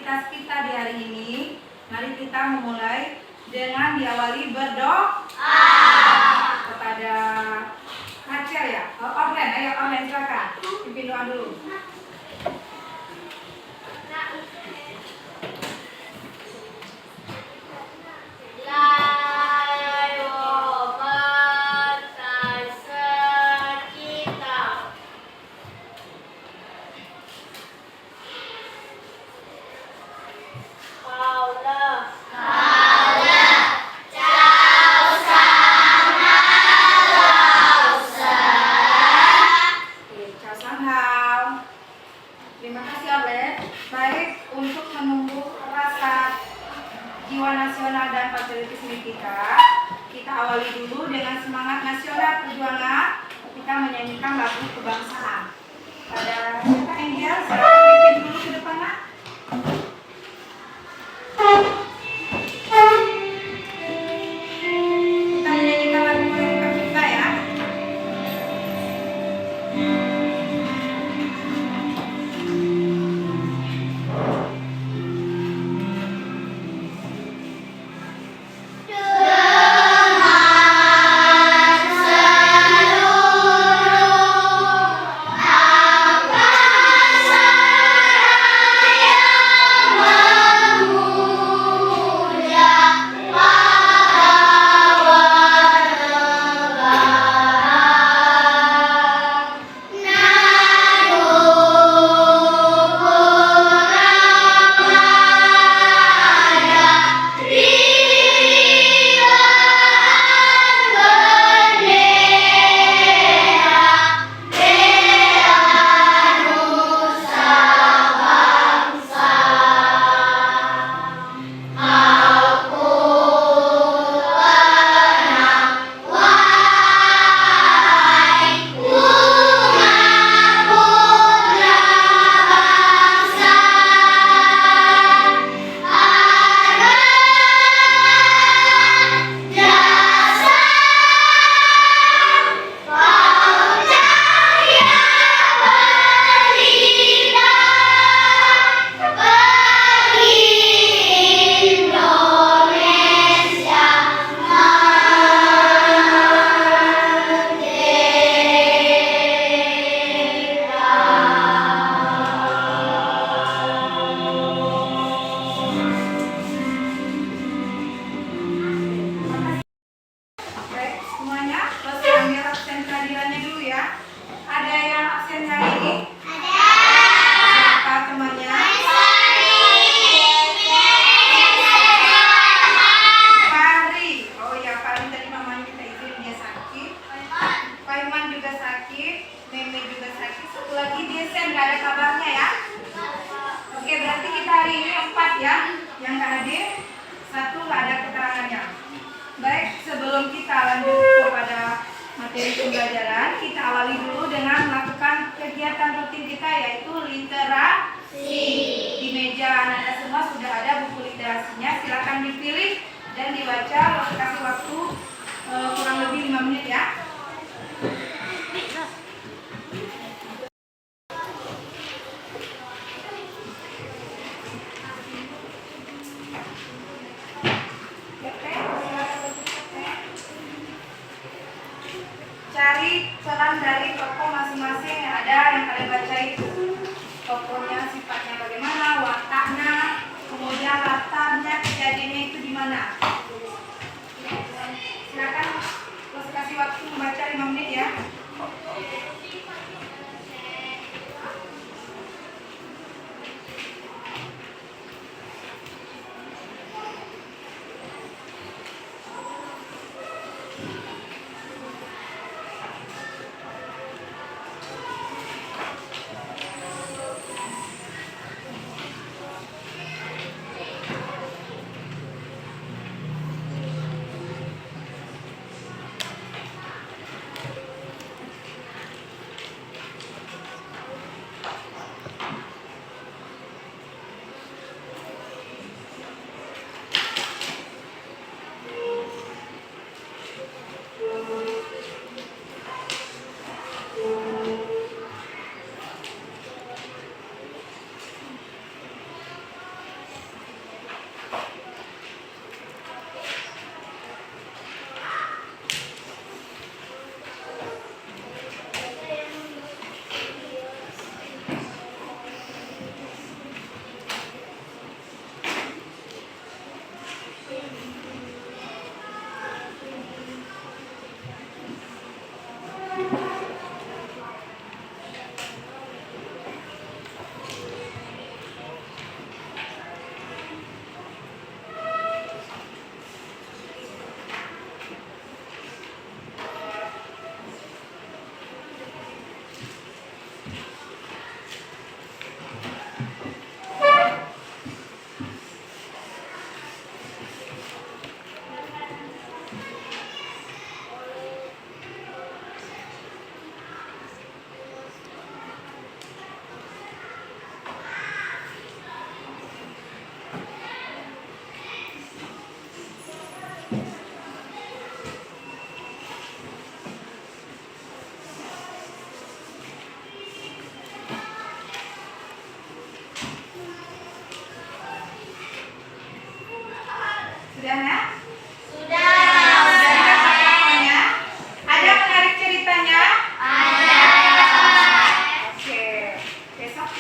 aktivitas kita di hari ini. Mari kita memulai dengan diawali berdoa kepada Acel ya. Online, ayo online silakan. Pimpin doa dulu. Terima kasih Abel. Baik, untuk menumbuh rasa jiwa nasional dan patriotisme kita awali dulu dengan semangat nasional perjuangan. Kita menyanyikan lagu kebangsaan. Pada Kak Angel, silakan pimpin dulu ke depan, Nak. Kita menyanyikan lagu kebangsaan kita ya. Pembelajaran kita awali dulu dengan melakukan kegiatan rutin kita yaitu literasi. Di meja Anda semua sudah ada buku literasinya, silakan dipilih dan dibaca. Kasih waktu kurang lebih 5 menit ya. Cari peran dari tokoh masing-masing yang ada yang kalian baca itu. Tokohnya sifatnya bagaimana, wataknya, kemudian latarnya, kejadiannya itu di mana. Silakan, kasih waktu.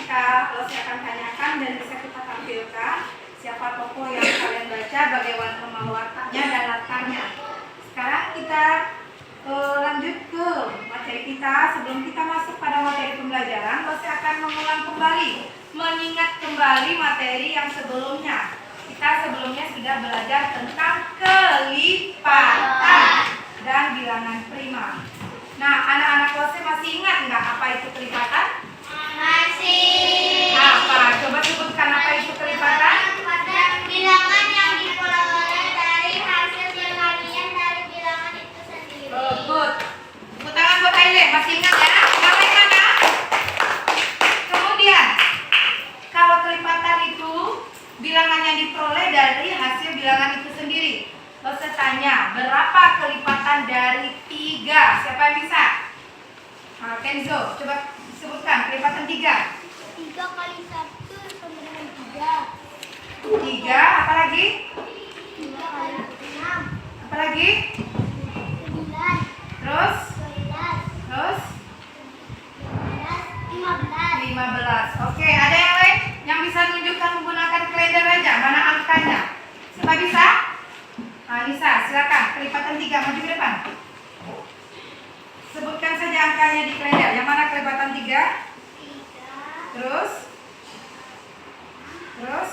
matematika, Lose akan tanyakan dan bisa kita tampilkan siapa tokoh yang kalian baca, bagaimana wataknya dan latarnya. Sekarang kita lanjut ke materi kita. Sebelum kita masuk pada materi pembelajaran, Lose akan mengulang kembali, mengingat kembali materi yang sebelumnya. Kita sebelumnya sudah belajar tentang kelipatan dan bilangan prima. Nah, anak-anak Lose masih ingat nggak apa itu kelipatan? Masih. Apa? Coba sebutkan apa itu kelipatan? Bilangan yang diperoleh dari hasil pengalian dari bilangan itu sendiri. Good. Tepuk tangan buat Aile. Masih ingat ya? Yang lain mana? Kemudian, kalau kelipatan itu bilangan yang diperoleh dari hasil bilangan itu sendiri. Lose tanya, berapa kelipatan dari 3? Siapa yang bisa? Kenzo, coba sebutkan kelipatan 3. 3 kali 1 sama dengan 3. 3, apa lagi? 3 kali 6. Apa lagi? 9. Terus? 12. Terus? 15. 15. Oke, ada yang lain yang bisa menunjukkan menggunakan kalender aja? Mana angkanya? Siapa bisa? Nisa, silakan. Kelipatan 3, maju ke depan. Sebutkan saja angkanya di kalender. Yang mana kelipatan 3? 3. Terus? Terus?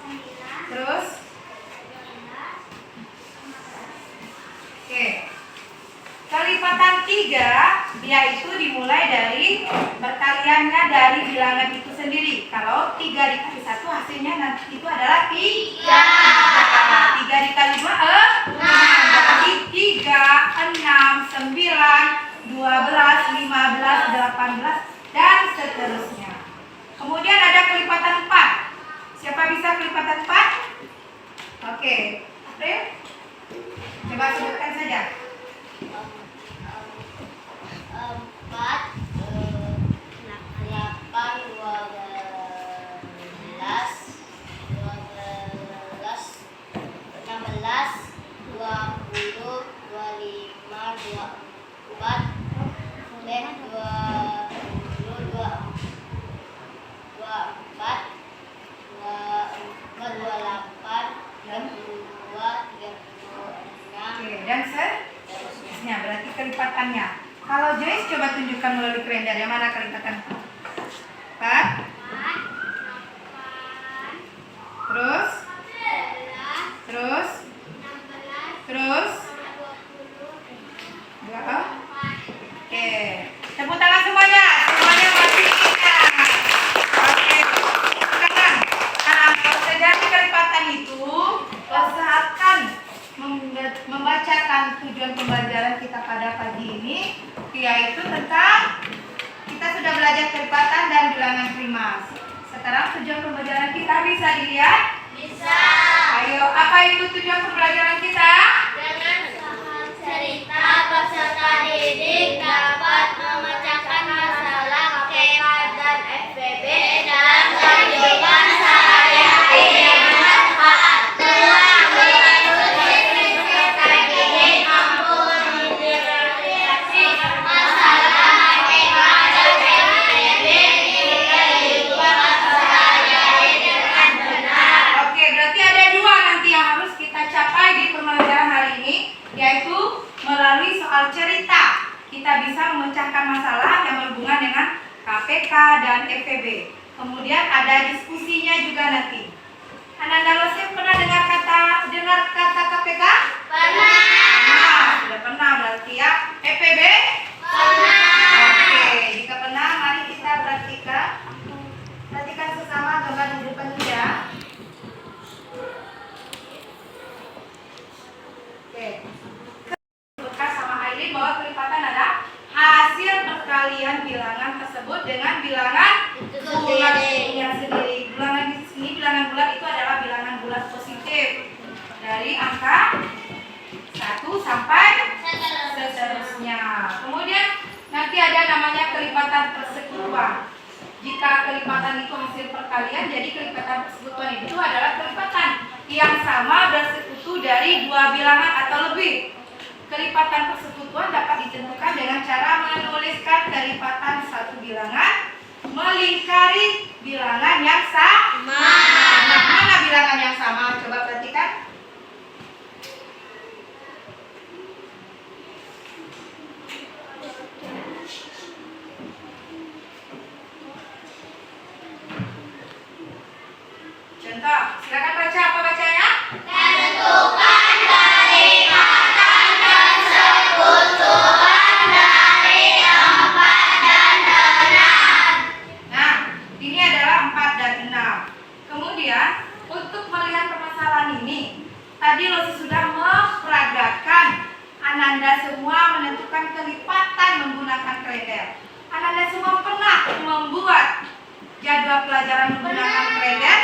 9. Terus? 12. Oke. Kelipatan 3 yaitu dimulai dari perkaliannya dari bilangan itu sendiri. Kalau 3 dikali 1 hasilnya nanti itu adalah 3. 3 dikali 2 6. Berarti 3, 6, 9, 12, 15, 18 dan seterusnya. Kemudian ada kelipatan 4. Siapa bisa kelipatan 4? Oke. April? Coba sebutkan saja. 4, 8, 12, 16, 20, 25, 24, Oke, dan seterusnya berarti kelipatannya. Kalau Joyce coba tunjukkan melalui kalender yang mana kelipatan 4. Terus? Terus? Terus? 2. Oke. Tepuk tangan semuanya. Semuanya masih ingat. Oke. Sekarang, kalau terjadi kelipatan itu, usahakan membacakan tujuan pembelajaran kita pada pagi ini, yaitu tentang kita sudah belajar kelipatan dan bilangan prima. Sekarang tujuan pembelajaran kita bisa dilihat? Bisa. Ayo, apa itu tujuan pembelajaran kita? Dengan cerita peserta didik dapat memecahkan masalah KK dan FBB dalam kehidupan sehari-hari dengan manfaat. Telah mengikuti peserta didik mampu mengidentifikasi masalah KK dan FBB di kehidupan sehari-hari dengan benar. Oke, berarti ada 2 nanti yang harus kita capai di pembelajaran hari ini, yaitu melalui soal cerita. Kita bisa memecahkan masalah yang berhubungan dengan KPK dan FEB. Kemudian ada diskusinya juga nanti. Ananda Lose pernah dengar kata KPK? Pernah. Nah, sudah pernah berarti ya. FEB? Pernah. Oke, jika pernah mari kita perhatikan sesama gambar di depan ini ya. Oke. Sebutkan sama Aileen bahwa kelipatan adalah hasil perkalian bilangan tersebut dengan bilangan Itu bulat sendiri. yang sendiri. Bilangan di sini, bilangan bulat itu adalah bilangan bulat positif dari angka 1 sampai seterusnya. Kemudian nanti ada namanya kelipatan persekutuan. Jika kelipatan itu hasil perkalian, jadi kelipatan persekutuan itu adalah kelipatan yang sama bersekutu dari 2 bilangan atau lebih. Kelipatan persekutuan dapat ditentukan dengan cara menuliskan kelipatan satu bilangan melingkari bilangan yang sama. Nah, mana bilangan yang sama? Coba perhatikan. Contoh, silakan baca, apa bacanya? Tentukan kelikatan persekutuan dari 4 dan 6. Nah, ini adalah 4 dan 6. Kemudian, untuk melihat permasalahan ini, tadi Losi sudah memperagakan Ananda semua menentukan kelipatan menggunakan kalender. Ananda semua pernah membuat jadwal pelajaran menggunakan kalender?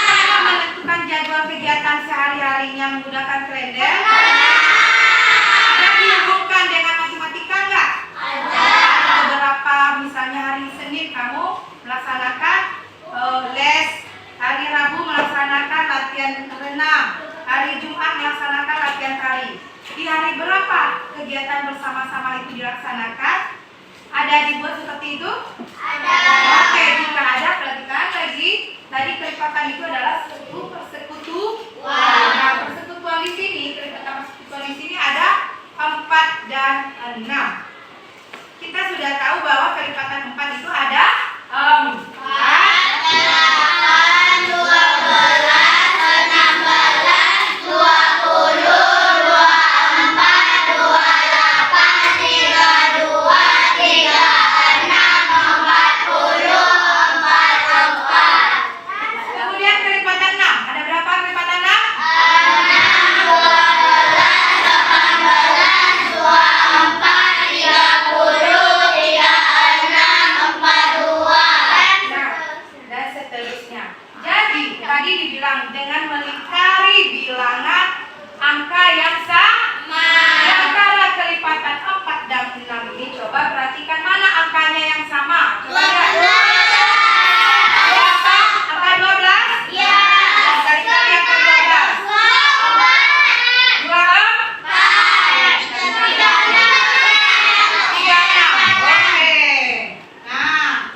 Pernah menentukan jadwal kegiatan sehari-harinya menggunakan kalender? Ada dihubungkan dengan matematika enggak? Ada beberapa, misalnya hari Senin kamu melaksanakan les, hari Rabu melaksanakan latihan renang, hari Jumat melaksanakan latihan tari. Di hari berapa kegiatan bersama-sama itu dilaksanakan? Ada dibuat seperti itu? Ada. Oke, jika ada, perhatikan lagi. Tadi kelipatan itu adalah persekutuan. Nah, persekutuan di sini, kelipatan persekutuan di sini ada 4 dan 6. Kita sudah tahu bahwa kelipatan 4 itu ada 4. 8, 12, 16, 20, 24, 28, 32, 36, 40, 44. Kemudian kelipatan 6. Ada berapa kelipatan 6? 6, 12, 18, 24, 30, 36, 42. Nah, dan seterusnya. Jadi, tadi dibilang dengan melingkari bilangan angka yang sama. Di antara kelipatan 4 dan 6 ini, coba perhatikan mana angkanya yang sama. Coba lihat. Berapa? Angka 12? Ya. Kali-kali angka 12. 36. Oke. Nah,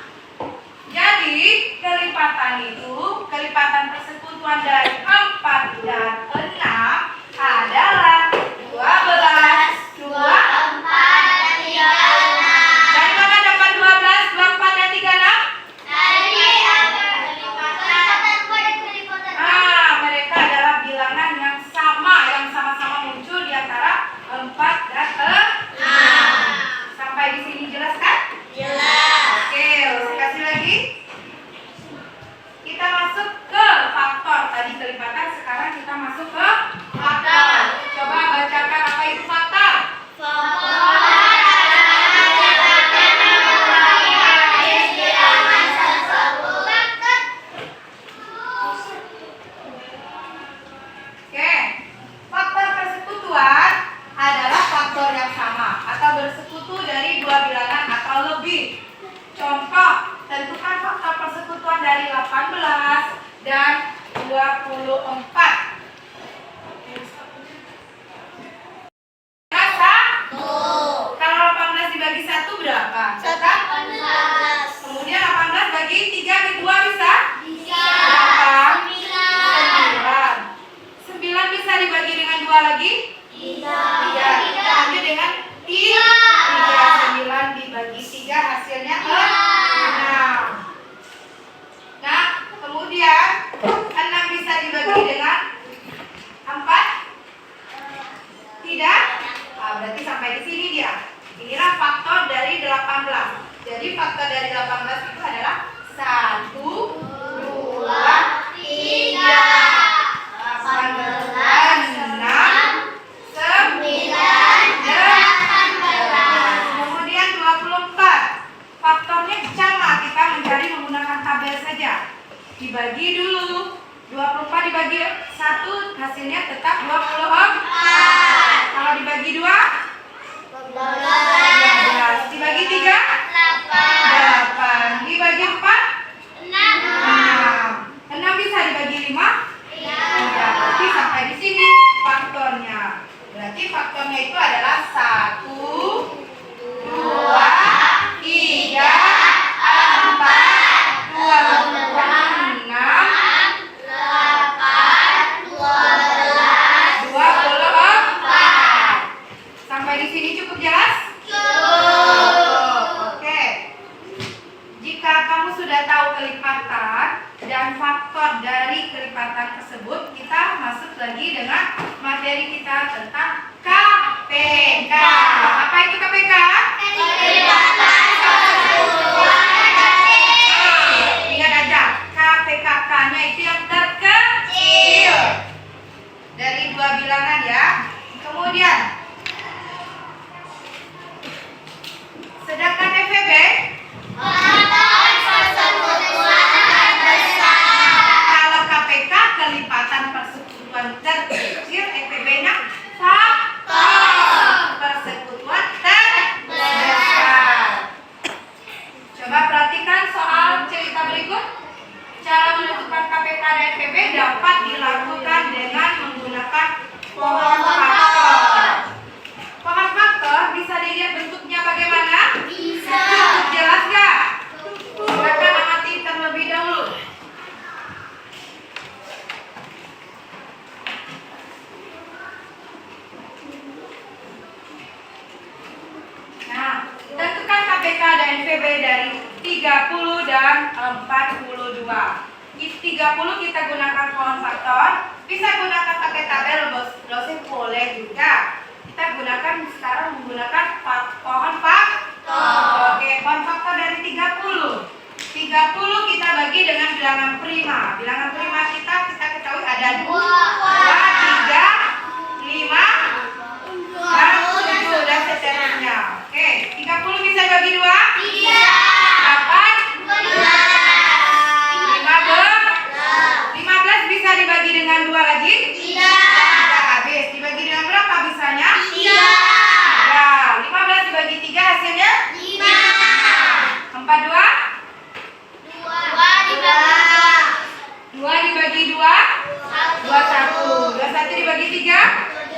jadi kelipatan itu, kelipatan persekutuan dari 4 dan 6 adalah 12, 2. Dari mana dapat 12, 24 dan 36? Mereka adalah bilangan yang sama-sama muncul di antara 4 dan 6. Sampai di sini jelas kan? Oke, saya kasih lagi. Kita masuk ke faktor. Tadi kelipatan, sekarang kita masuk ke faktor. Coba bacakan apa itu faktor. Oke, faktor persekutuan adalah faktor yang sama atau bersekutu dari dua bilangan atau lebih. Contoh, tentukan faktor persekutuan dari 18 dan 24. Rasa? Kalau 18 dibagi 1 berapa? Kemudian 18 bagi 3 ke 2 bisa? Berapa? 9 bisa dibagi dengan 2 lagi? 3. Kita lanjut dengan 3. 9 dibagi 3 hasilnya 6. Nah, kemudian 6 bisa dibagi dengan 4? Tidak? Berarti sampai di sini dia. Inilah faktor dari 18. Jadi faktor dari 18 itu adalah 1, 2, 3, 18, 6, 9, 18. Kemudian 24. Faktornya sama, kita mencari menggunakan tabel saja. Dibagi dulu. 24 dibagi 1 hasilnya tetap 24. Kalau dibagi 2? 12. Dibagi 3? 8. Dibagi 4? 6. 6 bisa dibagi 5? Berarti sampai di sini faktornya. Berarti faktornya itu adalah 1, 2, 3, Jika kamu sudah tahu kelipatan dan faktor dari kelipatan tersebut, kita masuk lagi dengan materi kita tentang KPK. Apa itu KPK? Kelipatan persekutuan kecil. Ingat aja, KPK-nya itu yang terkecil. Dari dua bilangan ya. Kemudian, sedangkan FEB Kelipatan persekutuan besar. kalau KPK kelipatan persekutuan terkecil, FEB-nya faktor persekutuan terbesar. Coba perhatikan soal cerita berikut. Cara menentukan KPK dan FEB dapat dilakukan dengan menggunakan pohon faktor. Pohon faktor bisa dilihat bentuknya bagaimana? Bisa. Jelas gak? Silakan amati terlebih dahulu. Nah, tentukan KPK dan FEB dari 30 dan 42. 30 kita gunakan pohon faktor, bisa gunakan pakai tabel, dosen boleh juga. Kita gunakan sekarang menggunakan pohon faktor. Oke, pohon faktor dari 30. 30 kita bagi dengan bilangan prima. Bilangan prima kita ketahui ada 2, 3, 5, dan 7 dan seterusnya. Oke, 30 bisa bagi 2? Bisa. Dapat 15 15. bisa dibagi dengan 2 lagi? Tidak habis. Dibagi dengan berapa bisanya? 3. Ya, 15 dibagi 3 hasilnya? 5. 42? 2 dibagi 2? 21. 21 dibagi 3?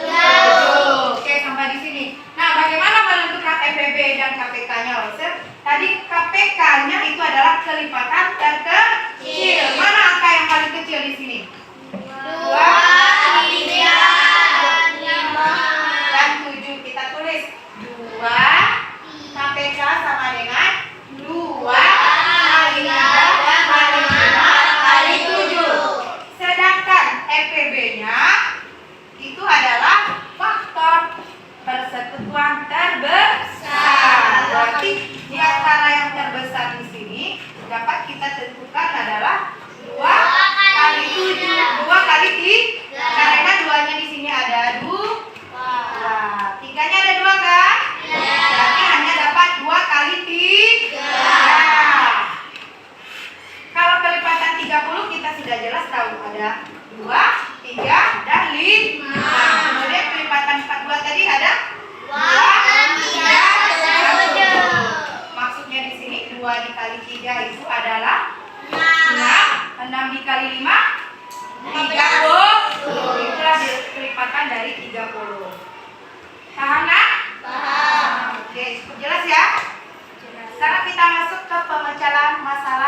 7. Oke, sampai di sini. Nah, bagaimana menentukan FEB dan KPK-nya, Loser? Tadi KPK-nya itu adalah kelipatan terkecil. Mana angka yang paling kecil di sini? 2, 3, 5. dan 7. Kita tulis 2 KPK sama dengan 2 kali 3 kali 5 kali 7. Sedangkan FEB-nya itu adalah faktor persekutuan terbesar. Berarti di antara yang terbesar di sini dapat kita tentukan adalah 2 kali 7, 2 kali 3. Karena 2-nya di sini ada 2. 3-nya ada 2 kan? Berarti hanya dapat 2 kali 3. Kalau kelipatan 30 kita sudah jelas tahu ada 2, 3, dan 5. Kemudian kelipatan 42 tadi ada 2, 3, dan 7. Maksudnya di sini 2 dikali 3 itu adalah 6. 6 dikali 5 30. Itulah kelipatan dari 30. Paham kan? Oke, cukup jelas ya? Sekarang kita masuk ke pemecahan masalah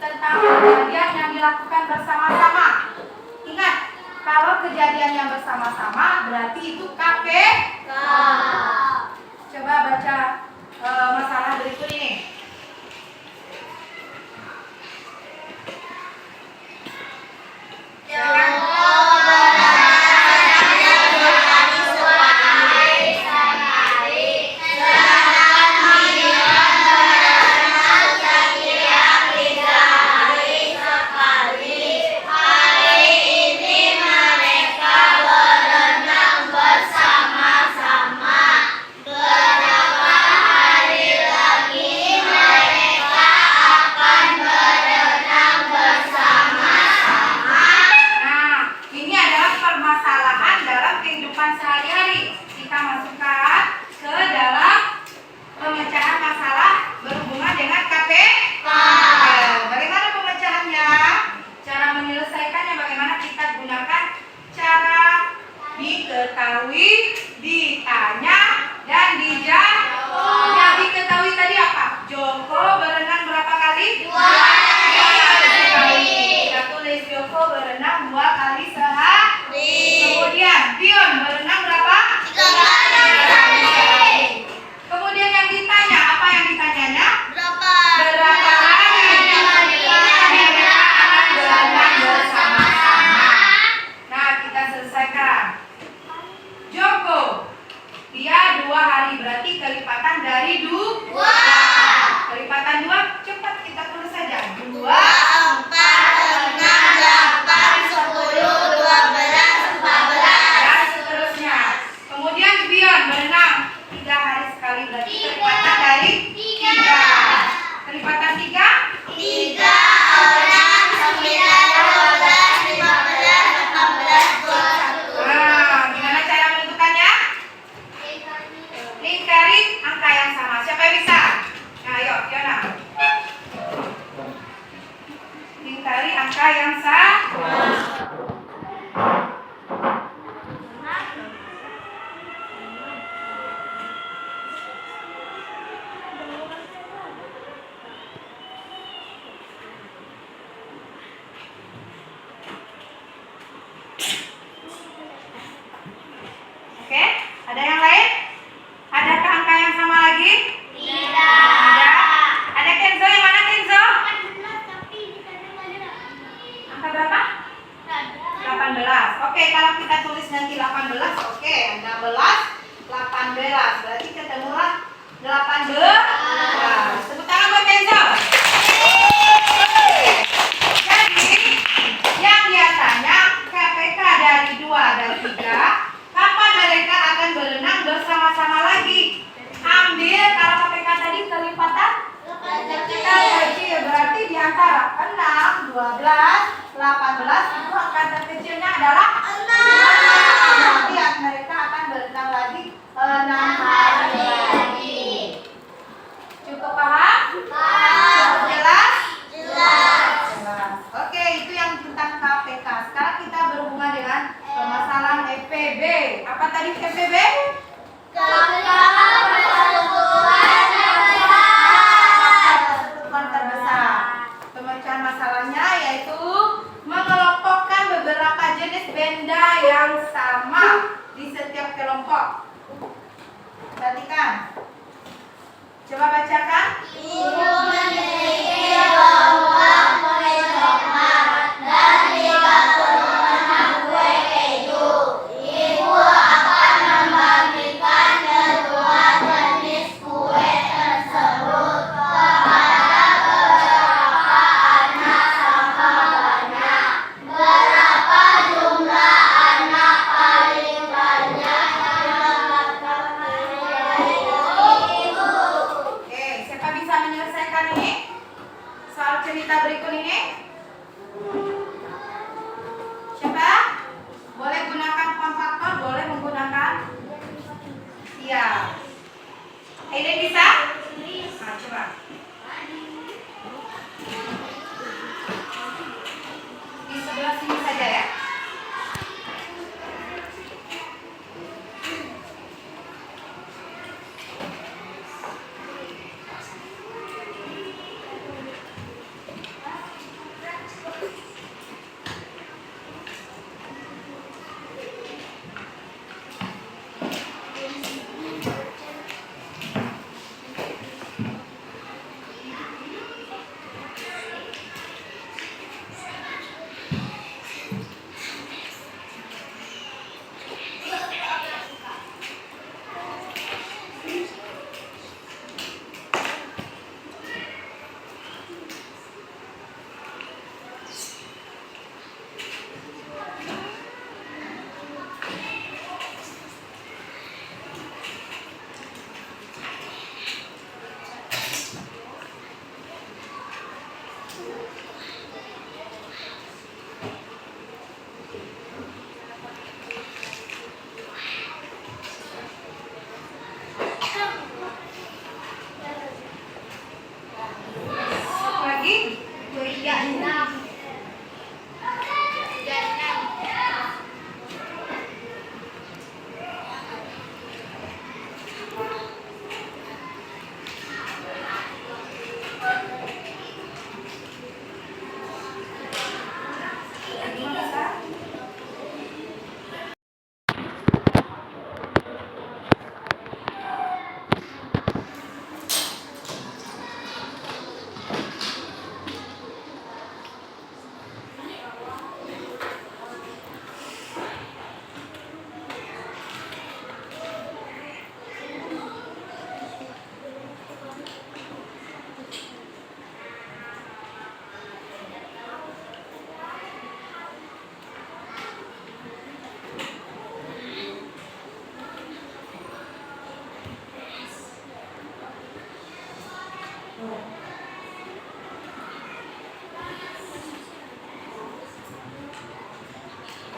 tentang kejadian yang dilakukan bersama-sama. Ingat, kalau kejadian yang bersama-sama berarti itu KPK. Coba baca masalah berikut ini. Berapa antara 6, 12, 18 itu angka terkecilnya adalah 6. Berarti mereka akan berenang lagi 6 hari lagi. Cukup paham? Cukup jelas? Jelas. Oke, itu yang tentang KPK. Sekarang kita berhubungan dengan permasalahan FPB. Apa tadi FPB? Persekutuan terbesar. Pemecahan masalahnya yaitu mengelompokkan beberapa jenis benda yang sama di setiap kelompok. Perhatikan. Coba bacakan. Ibu memiliki kelompok kue coklat dan 36 kue keju. Ibu akan membagikan kedua jenis kue tersebut kepada beberapa anak sama banyak. Berapa jumlah anak paling banyak yang mendapatkan kue ibu? Oke, siapa bisa menyelesaikan ini? Soal cerita berikut ini? Siapa? Boleh gunakan kompaktor, boleh menggunakan? Iya. Aiden bisa? Nah, coba. Di sebelah sini saja ya. Lagi?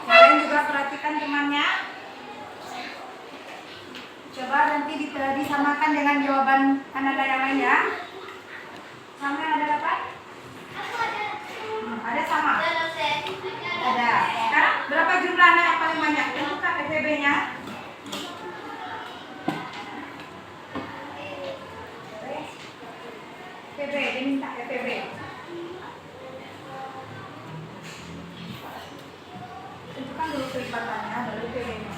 Kalian juga perhatikan temannya. Coba nanti disamakan dengan jawaban Kanada yang lain ya. Sama yang ada dapat? Ada sama? Ada. Sekarang berapa jumlah anak yang paling banyak? Tentukan PPB-nya. PPB, dia minta PPB. Tentukan dulu kelipatannya, baru PPB-nya.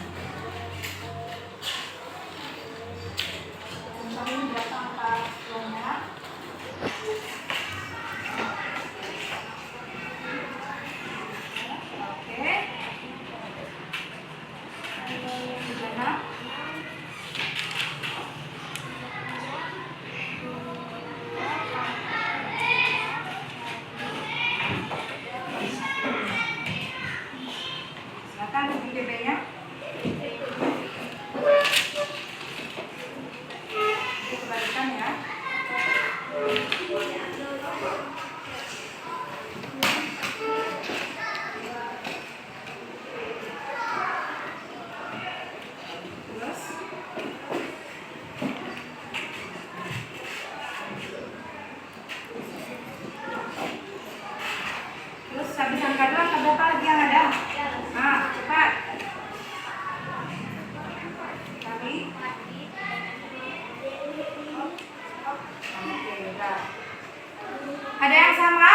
Ini berapa angka kelompoknya? angka 2, angka berapa lagi yang ada? Nah, cepat. Kali. Oke, udah. Ada yang sama?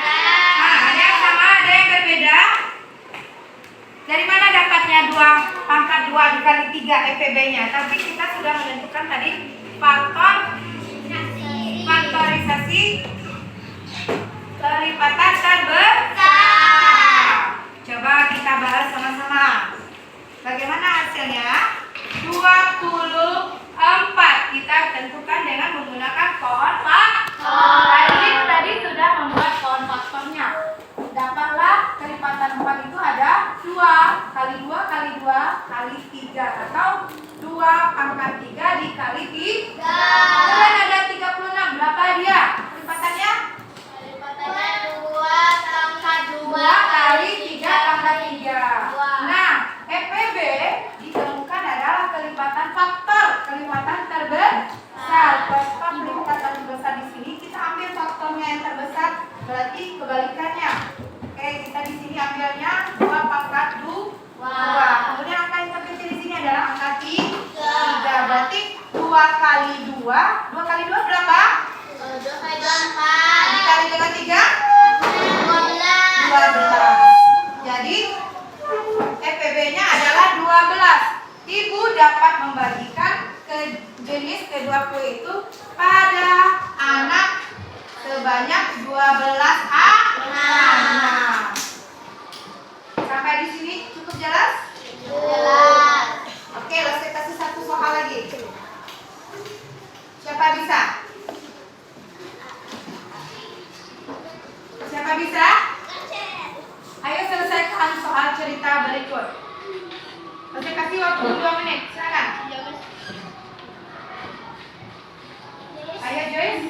Nah, ada yang sama, ada yang berbeda. Dari mana dapatnya 2 pangkat 2 dikali 3 EPB-nya? Tapi kita sudah menentukan tadi faktorisasi kelipatan terbesar. Coba kita bahas sama-sama. Bagaimana hasilnya? 24 kita tentukan dengan menggunakan pohon faktor. Tadi sudah membuat pohon faktornya. Dapatlah kelipatan 4 itu ada 2 kali 2 kali 2 kali 3 atau 2 pangkat 3 dikali 3. Kemudian ada 36. Berapa dia kelipatannya? Kelipatannya 2 pangkat 2 kali 3 pangkat 3. Nah, EPB ditemukan adalah kelipatan faktor, kelipatan terbesar. Faktor kelipatan terbesar di sini kita ambil faktornya yang terbesar, berarti kebalikannya. Oke, kita di sini ambilnya 2 pangkat 2. Kemudian angka yang terkecil di sini adalah angka 3. Berarti 2 kali 2. 2 kali 2 berapa? 2 kali 4. Dikali dengan 3? 12. 12. Jadi EPB-nya adalah 12. Ibu dapat membagikan ke jenis kedua kue itu pada anak sebanyak 12 anak. Sampai di sini cukup jelas? Jelas. Oke, lalu saya kasih satu soal lagi. Siapa bisa? Siapa bisa? Ayo selesaikan soal cerita berikut. Saya kasih waktu 2 menit. Silakan. Ayo Joyce.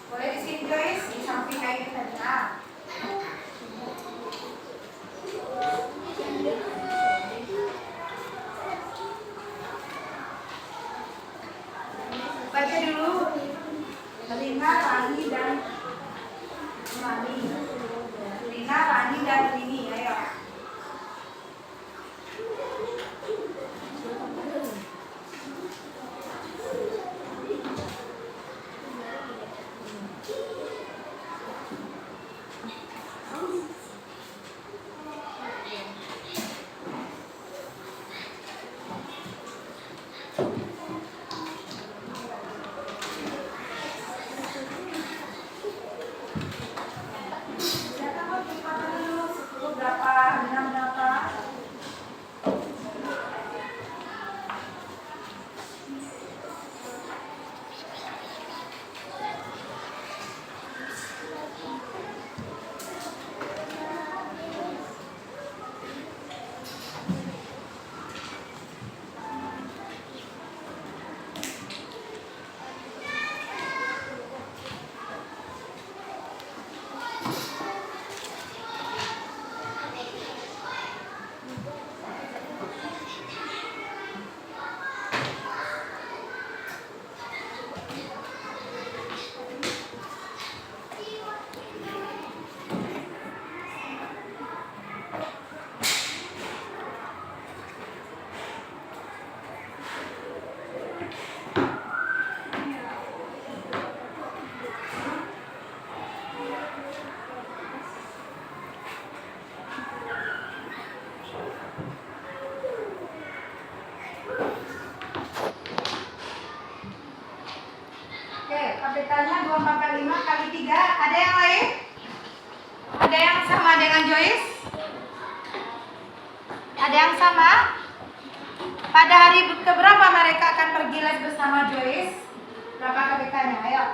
Boleh di sini Joyce, di samping kayak saja. Baca dulu. Lina, Rani, dan Rani. Lina, Rani, dan Rini. Ayo. Update-nya 2 kali 3. Ada yang lain? Ada yang sama dengan Joyce? Ada yang sama? Pada hari keberapa mereka akan pergi les bersama Joyce? Berapa KBK-nya? Ayo.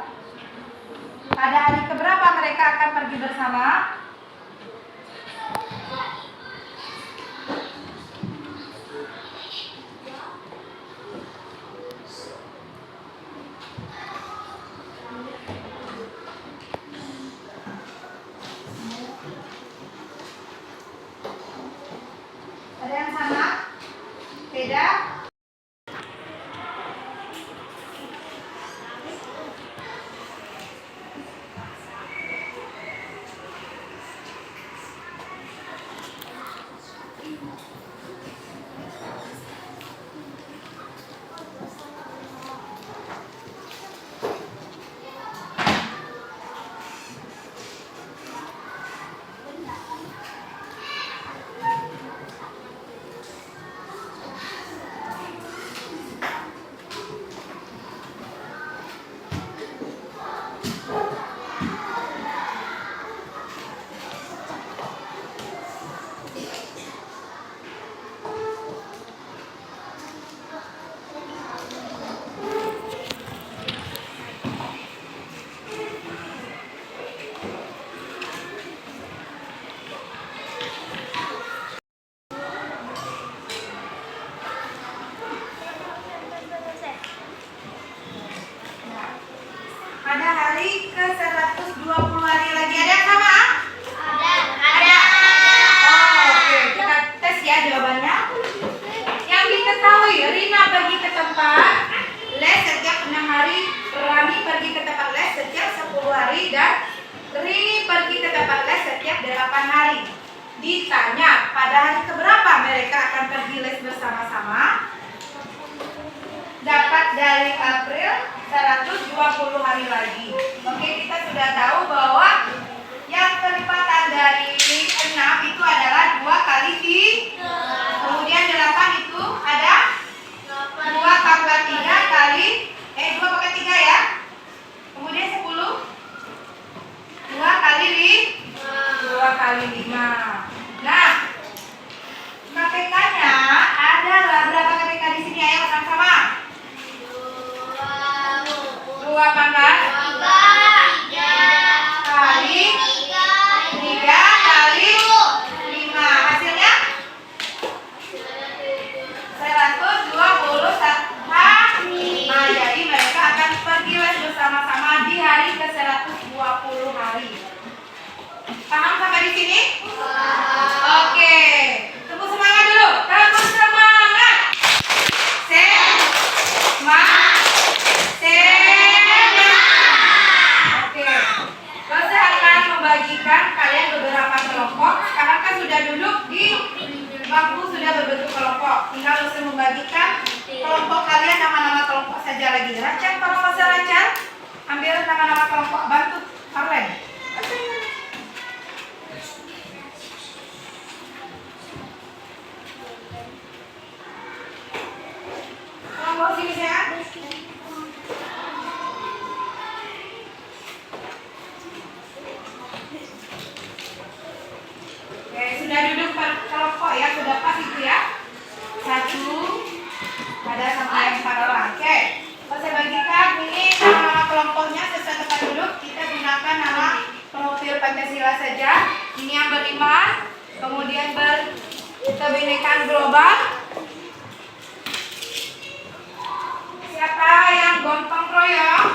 Pada hari keberapa mereka akan pergi bersama? Ada yang sama? Beda? Pada hari ke-120 hari lagi ada yang sama? Ada. Oh, oke, kita tes ya jawabannya. Yang diketahui, Rina pergi ke tempat les setiap 6 hari, Rani pergi ke tempat les setiap 10 hari, dan Rini pergi ke tempat les setiap 8 hari. Ditanya, pada hari keberapa mereka akan pergi les bersama-sama? Dapat dari April 120 hari lagi. Oke, kita sudah tahu bahwa yang kelipatan dari 6 itu adalah 2 kali 3. Kemudian 8 itu ada 2 pangkat 3 kali 2 pangkat 3 ya. Kemudian 10 2 kali 2 kali 5. Nah, KPK-nya adalah berapa KPK di sini? Ayo sama-sama. 2 pangkat 3 kali 3 kali 5. Hasilnya 121. Nah, jadi mereka akan pergi les bersama-sama di hari ke-120 hari. Paham sampai di sini? Oke. Tepuk semangat dulu. Tepuk semangat. Oke. Saya akan membagikan kalian beberapa kelompok. Sekarang kan sudah duduk di bangku, sudah berbentuk kelompok. Tinggal saya membagikan kelompok kalian nama-nama kelompok saja lagi. Racan, para masa Racan, ambil nama-nama kelompok. Bantu Arlen. Kelompok sini saya. Oke, sudah duduk kelompok ya, sudah pas itu ya. 1, ada sampai 4 orang. Oke, kalau saya bagikan ini nama-nama kelompoknya sesuai tempat duduk. Kita gunakan nama profil Pancasila saja. Ini yang beriman, kemudian berkebinekaan global. Siapa yang gotong royong?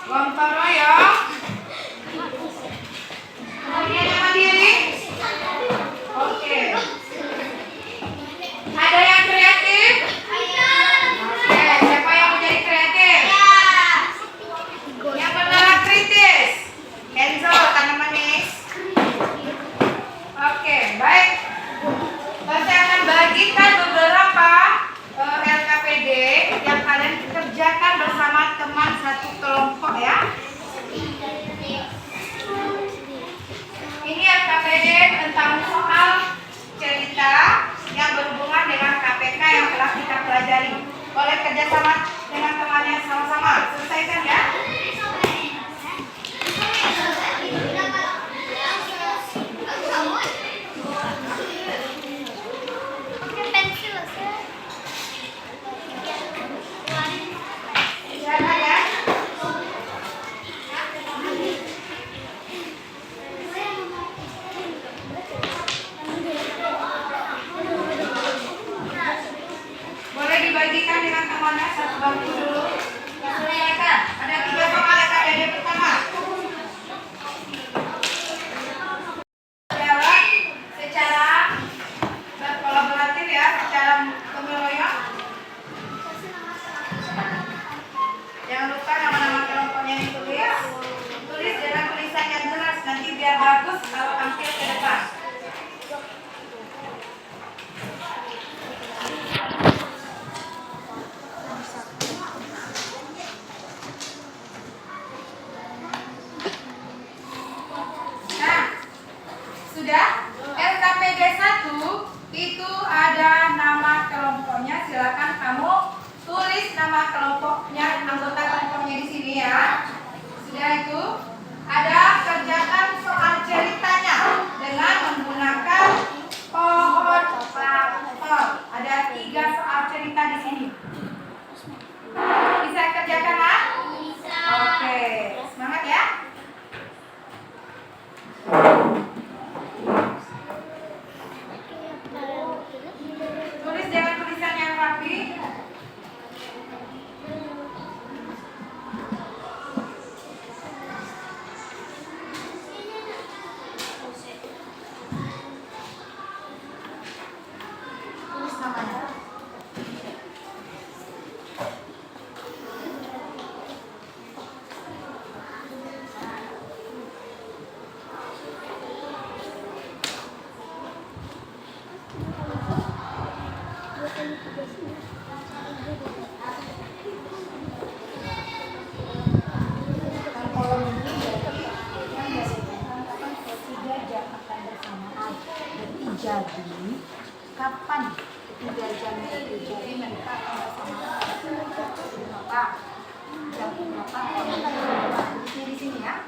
Gotong royong. Kemudian yang mandiri. Oke. Ada yang kreatif? Oke, siapa yang mau jadi kreatif? Yang bernalar kritis. Kenzo, tangan manis. Oke, baik. Saya akan bagikan beberapa LKPD yang kalian kerjakan bersama teman satu kelompok ya. Ini LKPD tentang soal cerita yang berhubungan dengan KPK yang telah kita pelajari. Boleh kerjasama dengan temannya sama-sama. Selesaikan ya. Kan kolom ini yang biasanya kapan ketiga jam makan bersamaan. Jadi kapan ketiga jamnya itu? Jadi mereka akan bersamaan. Berapa? Jam berapa? Di sini ya.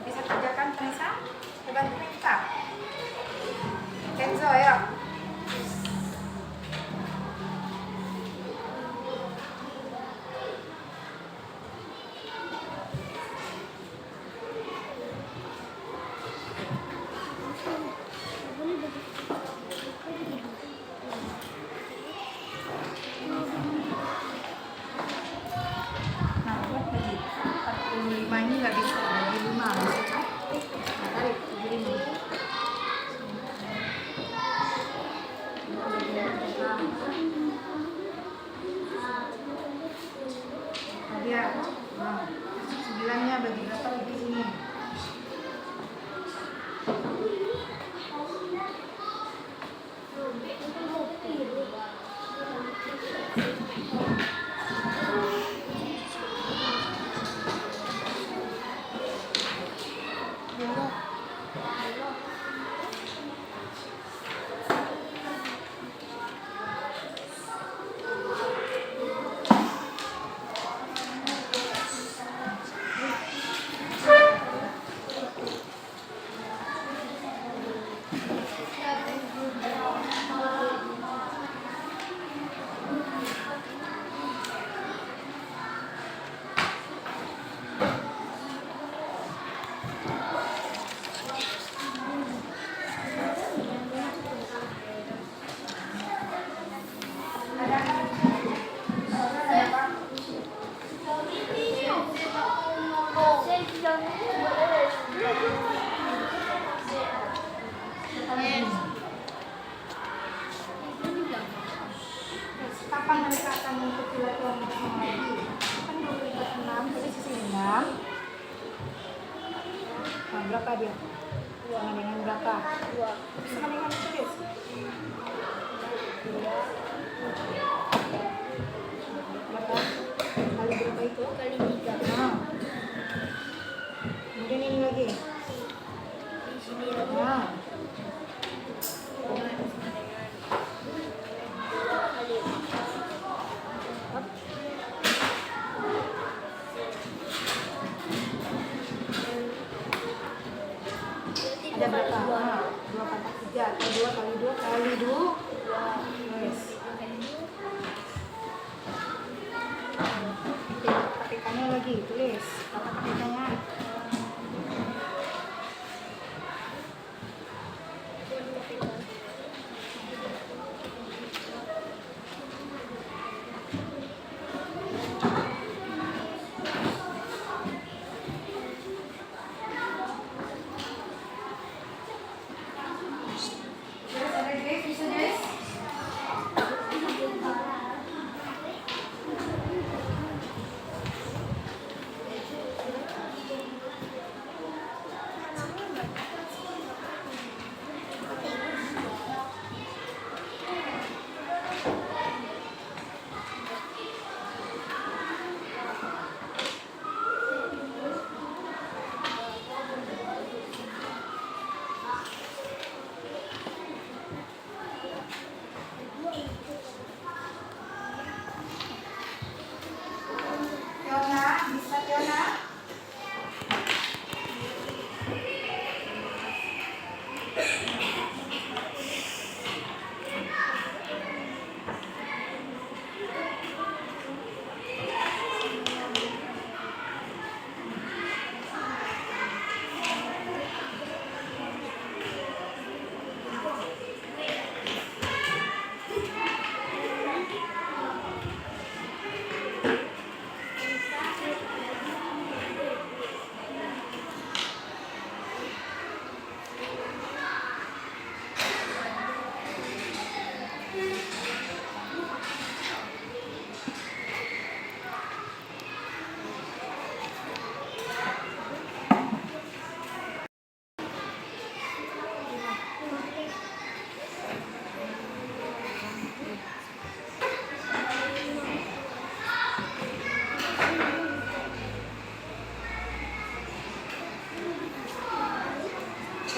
Bisa kerjakan Vanessa? Coba kita. Kenzo ya. Nah, buat bagi 45 ini nggak bisa, bagi 5 bisa kan? Nah, tarik, bagi 5. Nah, dia, nah, 9-nya bagi berapa lagi sini? Kapan mereka akan mengikuti latihan bersama lagi? Kan 26, jadi sisi 6. Nah, berapa dia? Sama dengan berapa? Sama dengan tulis. Berapa? Kali berapa itu? Kali 3. Nah. Kemudian ini lagi. Di sini Nah. Ada berapa? Nah, 2 kali 3 atau 2 kali 2 kali 2. Yes. Ketikannya lagi, tulis. Kata ketikanya. Guys, ada guys, bisa guys?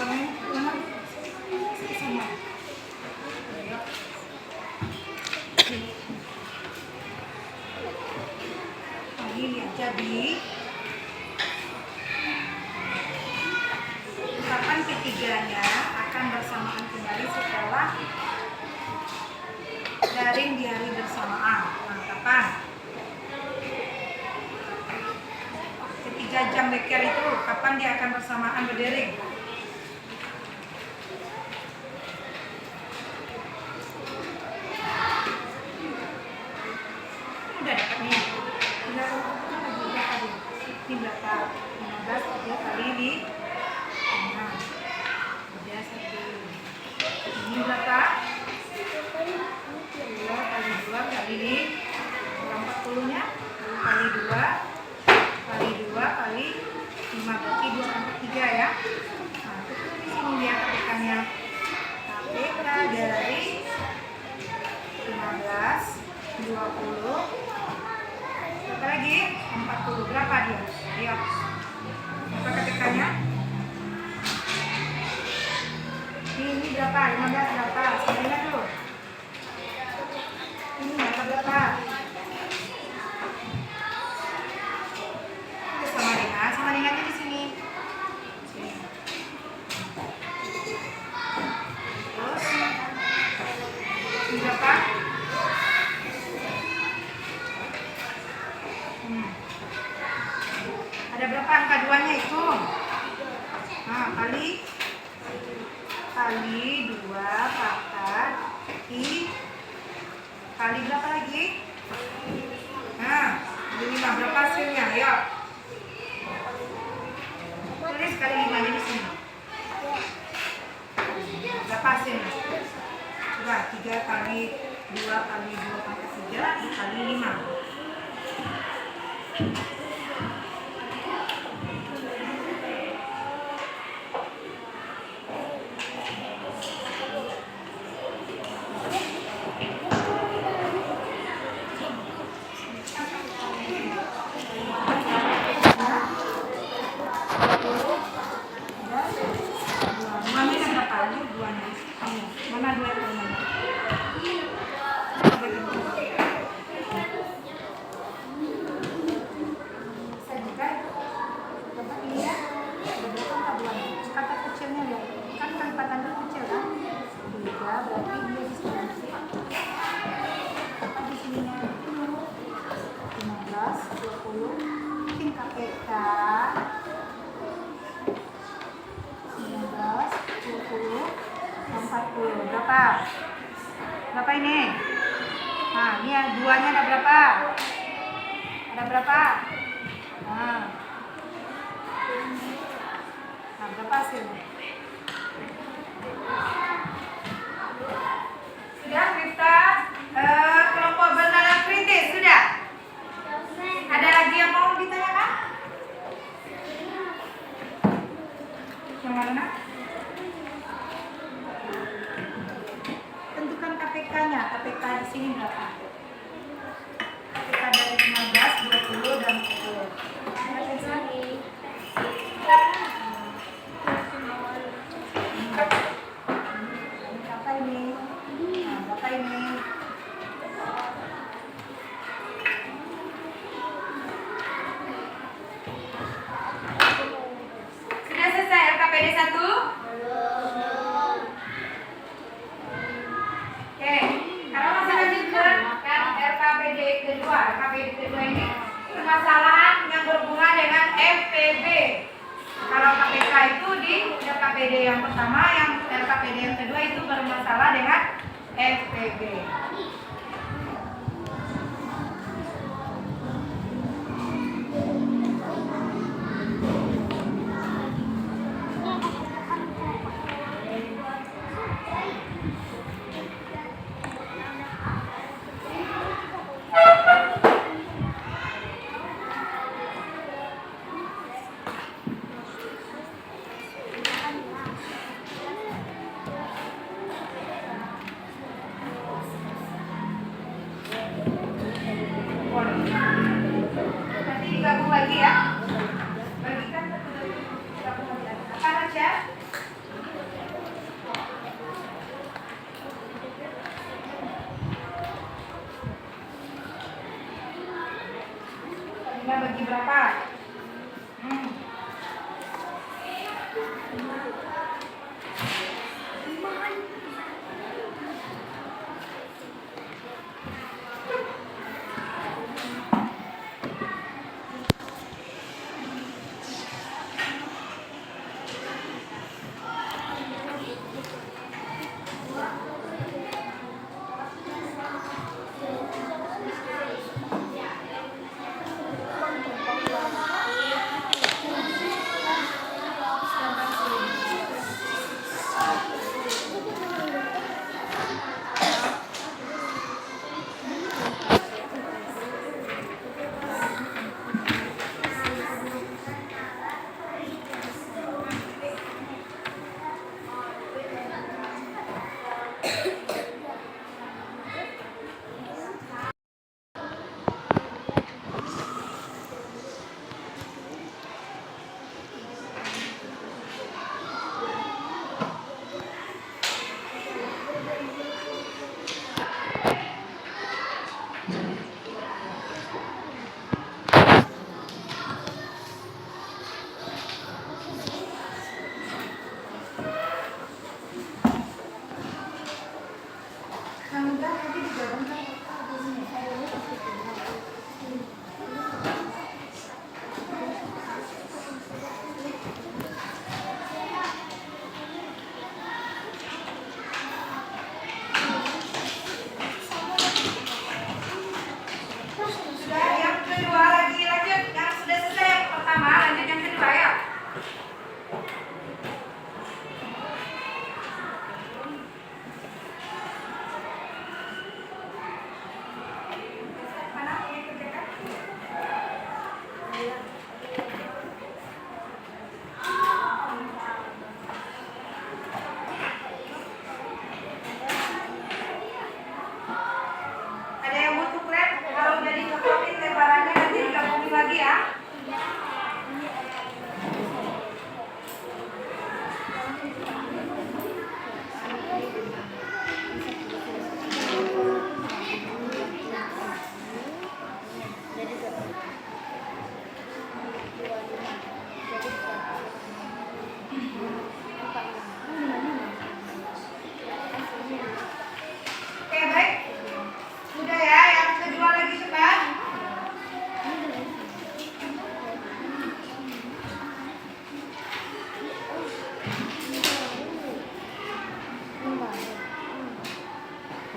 Kami mana? Sama. Nah, ini lihat. Jadi ungkapan ketiganya akan bersamaan kembali setelah daring di hari bersamaan. Nah, kapan? Ketiga jam beker itu kapan dia akan bersamaan berdering? Udah dapat nih. Tinggal berapa dia? Ini berapa? 15 3 kali di 6. Udah 1. Ini berapa? 2 kali 2 kali di 40 nya 2 kali 2 kali 2 kali 5 berarti 2/3 ya. Nah, itu di sini dia ketikannya. KPK dari 15 20 berapa lagi? 40 berapa dia? Ayo. Apa ketikannya? Ini berapa? 15 berapa? Sebenarnya dulu. Ini angka berapa? Sama dengannya di sini. Sini. Terus ini berapa? Ada berapa angka duanya itu? Nah, kali 2 pangkat I kali berapa lagi? Nah, 5 berapa hasilnya? Ayo. Tulis kali 5 di sini. Berapa hasilnya? Coba 3 kali 2 kali 2 pangkat 3 dikali 5. Mana dua itu mana? Saya juga dapat ini ya. Ada berapa angka duanya? Kata kecilnya ya. Kan kelipatan itu kecil kan? 3 berarti dia di sini. Apa di sininya? 15, 20. Mungkin KPK 19, 20. 40 berapa? Berapa ini? Nah, ini ya, duanya ada berapa? Ada berapa? Nah, berapa hasilnya? Sudah, Kripta? Kelompok bernalar kritis sudah? Ada lagi yang mau ditanyakan? Yang mana? Tentukan KPK-nya. KPK di sini berapa? KPK dari 15, 20 dan 10. Berapa ini? Nah, berapa ini? Sudah selesai LKPD 1? Oke, kalau masih lanjutkan kan RKPD kedua. RKPD kedua ini permasalahan yang berhubungan dengan FPB. Kalau KPK itu di RKPD yang pertama, yang RKPD yang kedua itu bermasalah dengan FPB.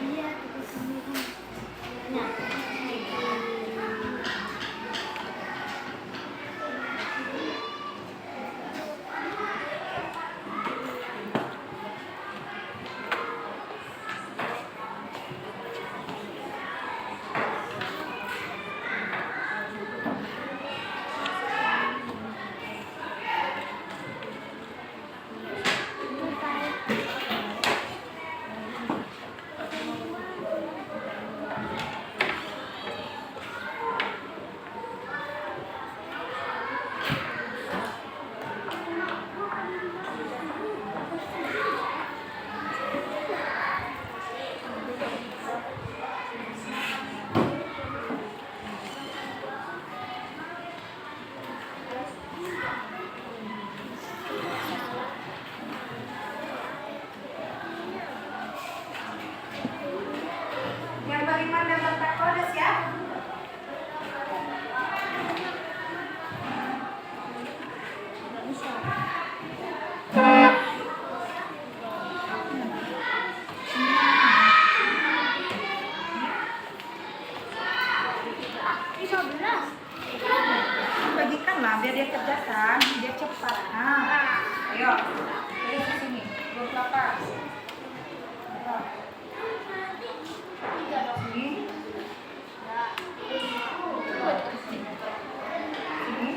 Iya, kita sendiri. Nah. Yang beriman dan bertakwa udah siap? Bagikan lah biar dia kerjakan, biar cepat. Nah, ayo, dari sini, 28. Ayo. Sini. Sini.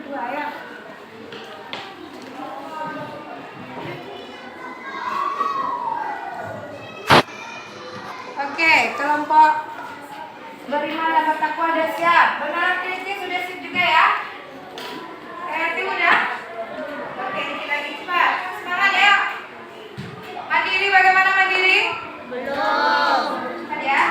Dua ya. Oke, kelompok beriman dan bertakwa udah siap. Benar, Kristi sudah siap juga ya? Kreatif udah? Oke, dikit lagi cepat. Semangat ya. Mandiri bagaimana mandiri? Belum. Cepat ya.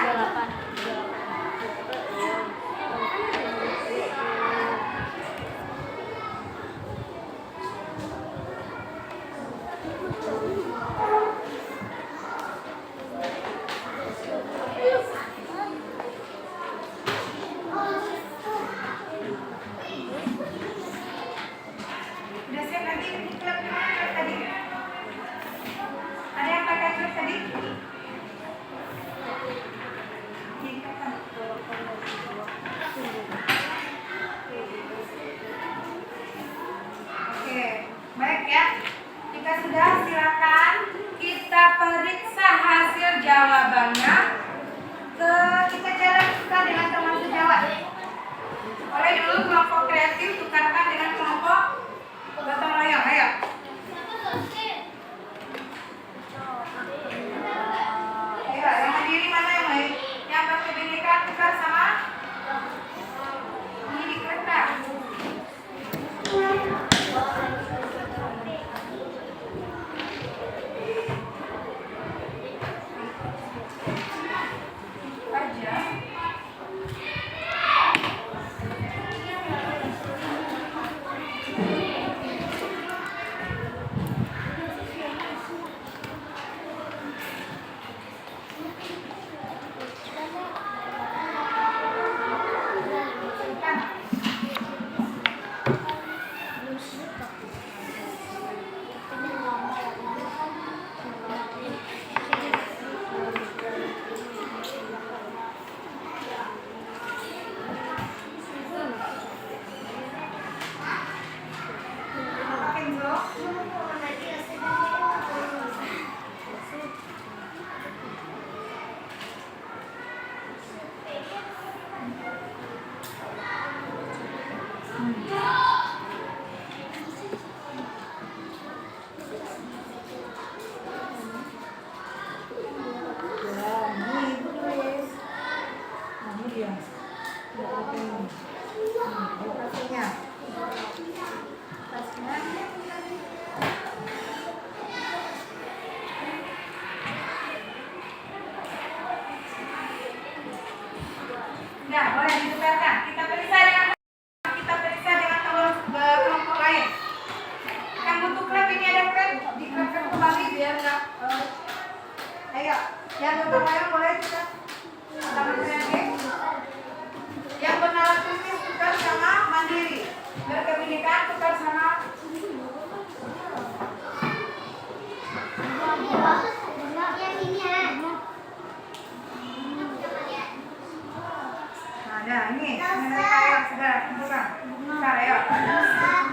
Udah siap nanti klub gimana tadi? Ada yang pakai klub tadi? Oke, baik ya. Jika sudah, silakan kita periksa hasil jawabannya. Kita jalankan dengan teman sejawat. Mulai dulu kelompok kreatif tukarkan dengan kelompok gotong royong. Ayo. Ayo, yang mandiri mana yang mau? Yang pakai bineka tukar sama ini di kertas. Aja. Kenzo. Nah, boleh ditukarkan. Kita periksa dengan kelompok lain. Yang butuh klep ini ada klep, dikeluarkan kembali biar nggak. Ayo Ayo, yang gotong royong boleh kita tangan kreatif. Yang bernalar kritis tukar sama mandiri. Berkebinekaan tukar sama Yang ini ya. ada ini. Ayo, sudah, bukan. Bentar, ayo. Buatkan.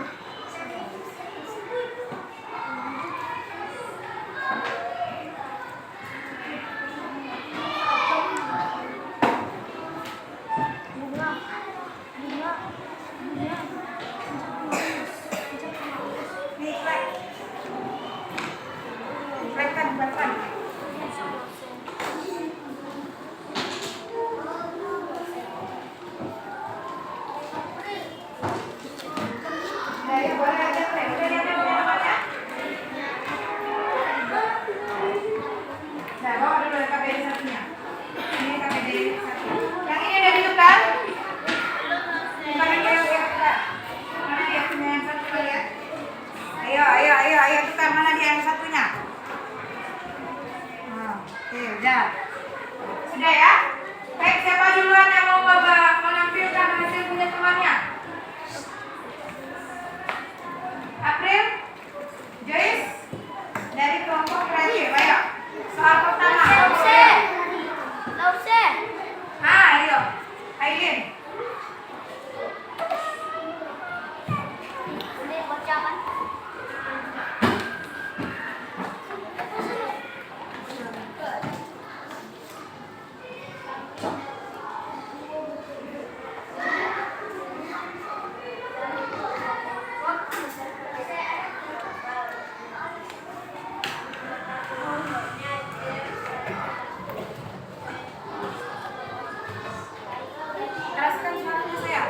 Dari boleh aja, udah namanya. Nah, bawa dulu KPD satunya. Ini KPD satu. Yang ini udah ditukar? Bukan yang kita. Mana dia punya yang satu ya? Ayo tukar, mana dia yang satunya? Oke, udah. Sudah ya? Baik, siapa duluan yang mau menampilkan hasil punya temannya? April? Joyce? Dari kelompok kreatif, ayo. Soal pertama. Lause. Ayo. Aileen. Ini bocakan. Keraskan suaranya saya.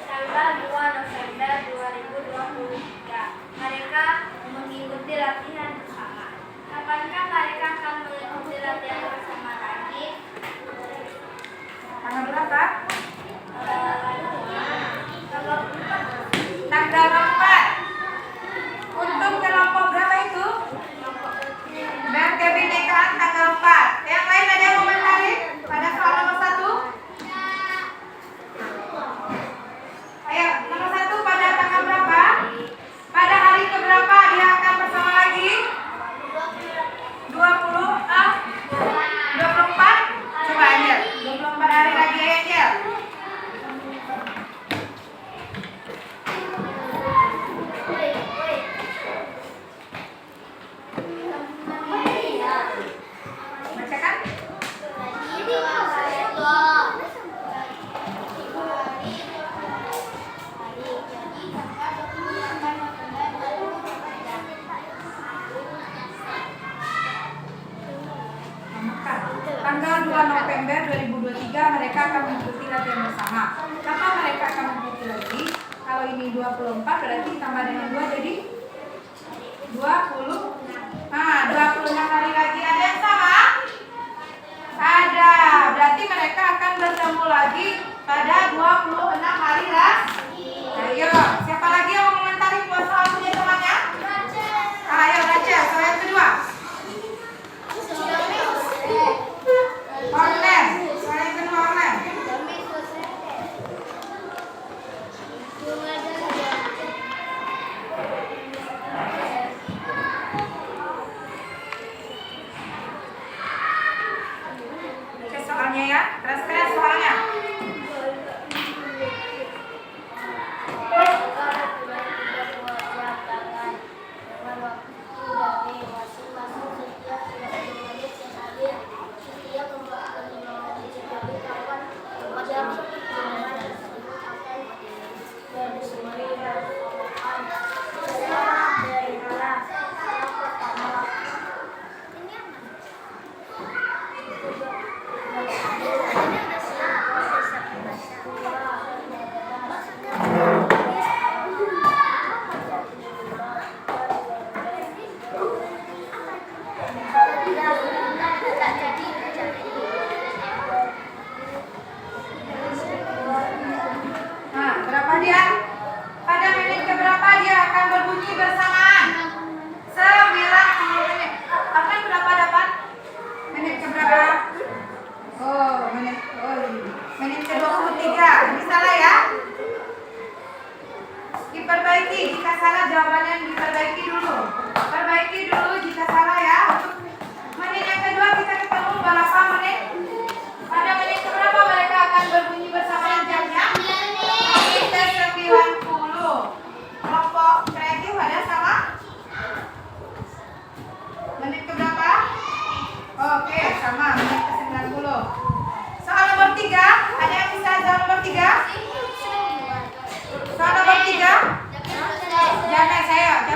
Tanggal 2 November 2023. Mereka mengikuti latihan bersama. Kapankah mereka akan mengikuti latihan bersama lagi? Tanggal berapa? Tanggal 4. Tanggal 4. Untuk kelompok berapa itu? Berkebinekaan tanggal 4. Yang lain ada yang komentari pada soal nomor 1? Ayo, nomor 1 pada tanggal berapa? Pada hari keberapa dia akan bersama lagi? 24? Coba Angel, 24 hari lagi ya Angel. Bacakan. Tanggal 2 November 2023 mereka akan mengikuti latihan bersama. Kapan mereka akan mengikuti lagi? Kalau ini 24 berarti tambah dengan 2 jadi 20. Nah, 26 hari lagi. Ada yang sama? Ada. Berarti mereka akan bertemu lagi pada 26 hari lah. Ayo, siapa lagi yang mau komentari buat soal punya temannya? Ayo, baca soal yang kedua. Orlen, soal yang kedua Orlen. Oke, soalnya ya, keras-keras soalnya. Kemudian pada menit keberapa dia akan berbunyi bersamaan? 90 menit. Akan berapa dapat? Menit keberapa? Menit ke-23. Ini salah ya? Diperbaiki. Jika salah jawabannya diperbaiki dulu. Perbaiki dulu jika salah ya. Menit yang kedua kita ketemu berapa menit? Pada menit keberapa mereka akan berbunyi bersamaan jamnya? Menit ke-90. Kelompok kreatif ada sama? Menit keberapa? Oke, sama menit ke-90. Soal nomor 3, ada yang bisa jawab nomor 3? Soal nomor 3? Jangan saya,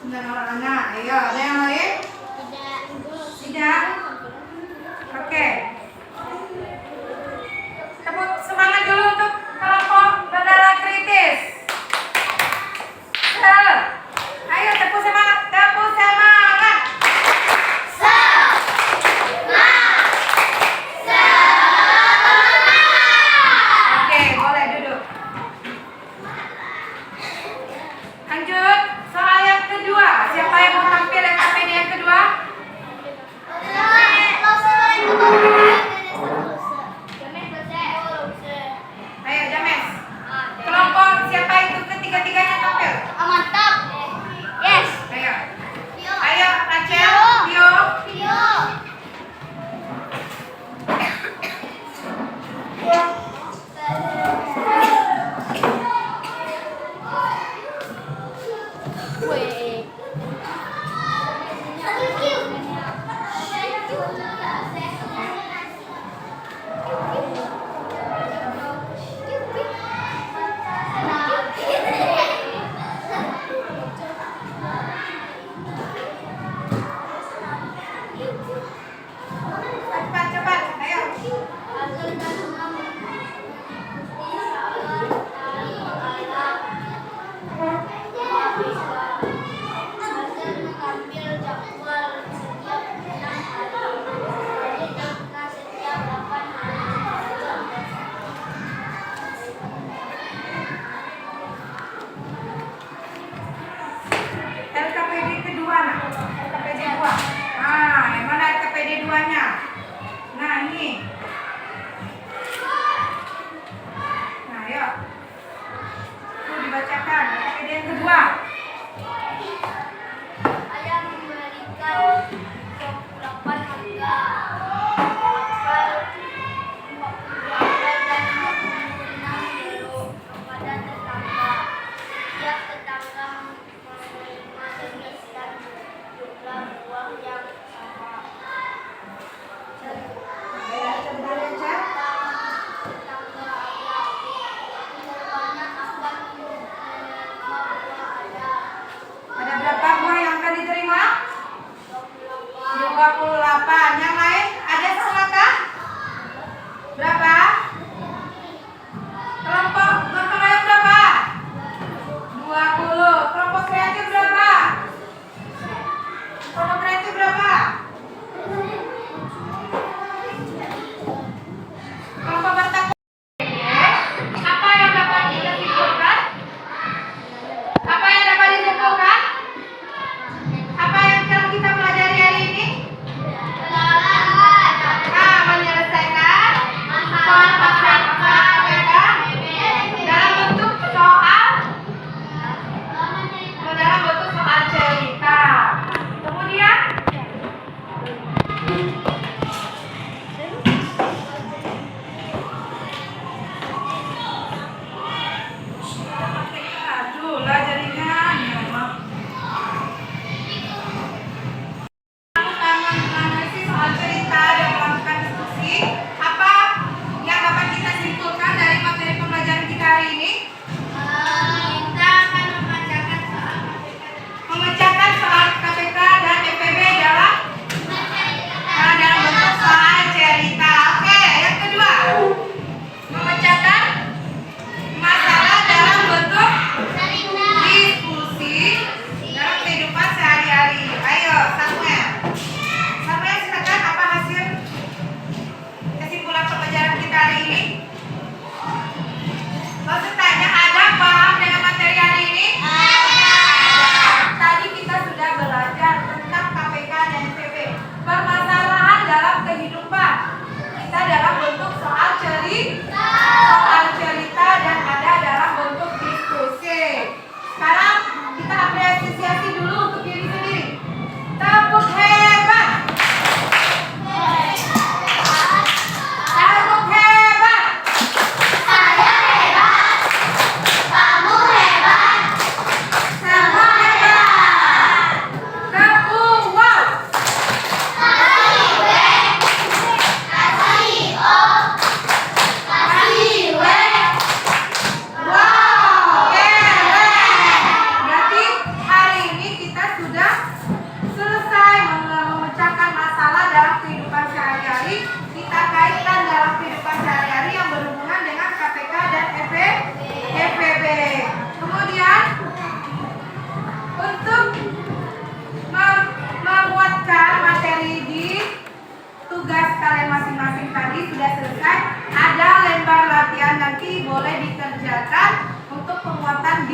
9 orang anak. Ayo, ada yang lain? Tidak. Oke. Tepuk semangat dulu untuk kelompok bandara kritis. Ayo tepuk semangat, tepuk semangat. Oke, boleh duduk. Lanjut, soal yang kedua. Siapa yang mau tampil LKPD yang kedua? Ayo, James. Kelompok siapa itu ketiga-tiganya tampil? Mantap. Yes. Ayo. Ayo, Rachel, Tio. Cepat, ayo.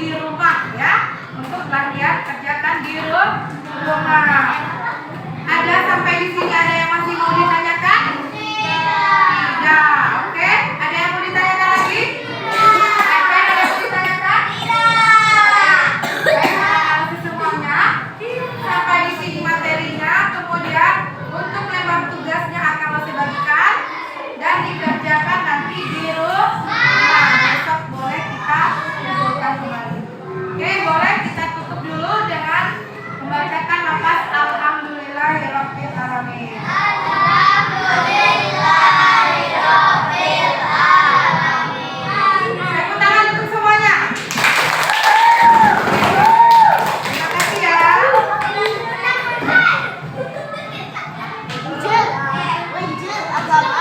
di rumah ya. Untuk latihan kerjakan di rumah. Ada sampai di sini ada yang masih mau ditanyakan? Tidak. Oke. Ada yang mau ditanyakan lagi? Ada yang mau ditanyakan? Baik, analisis semuanya. Sampai di sini materinya. Kemudian untuk lembar tugasnya akan Lose bagikan dan dikerjakan nanti di rumah. Besok boleh kita kumpulkan kembali. Oke, boleh kita tutup dulu dengan membacakan lafaz Alhamdulillahirabbil alamin. Tepuk tangan untuk semuanya. Terima kasih ya. Agama